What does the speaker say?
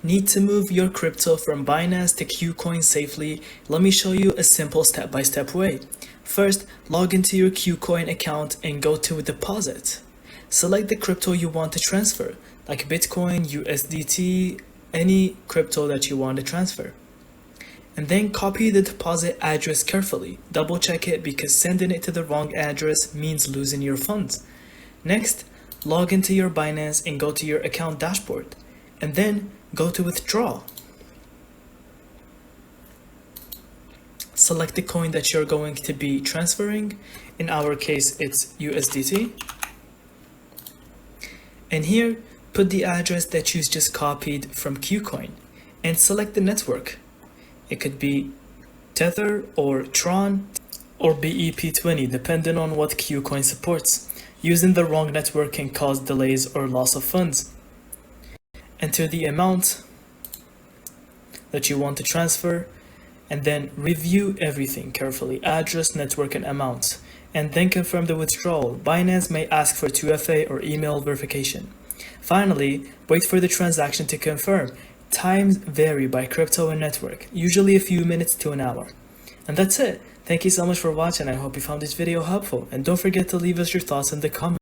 Need to move your crypto from Binance to KuCoin safely? Let me show you a simple step-by-step way. First, log into your KuCoin account and go to deposit. Select the crypto you want to transfer, like Bitcoin, USDT, any crypto that you want to transfer. And then copy the deposit address carefully. Double check it because sending it to the wrong address means losing your funds. Next, log into your Binance and go to your account dashboard. And then go to withdraw. Select the coin that you're going to be transferring. In our case, it's USDT. And here, put the address that you just copied from KuCoin and select the network. It could be Tether or Tron or BEP20, depending on what KuCoin supports. Using the wrong network can cause delays or loss of funds. Enter the amount that you want to transfer and then review everything carefully, address, network, and amount, and then confirm the withdrawal. Binance may ask for 2FA or email verification. Finally, wait for the transaction to confirm. Times vary by crypto and network, usually a few minutes to an hour. And that's it. Thank you so much for watching. I hope you found this video helpful, and don't forget to leave us your thoughts in the comments.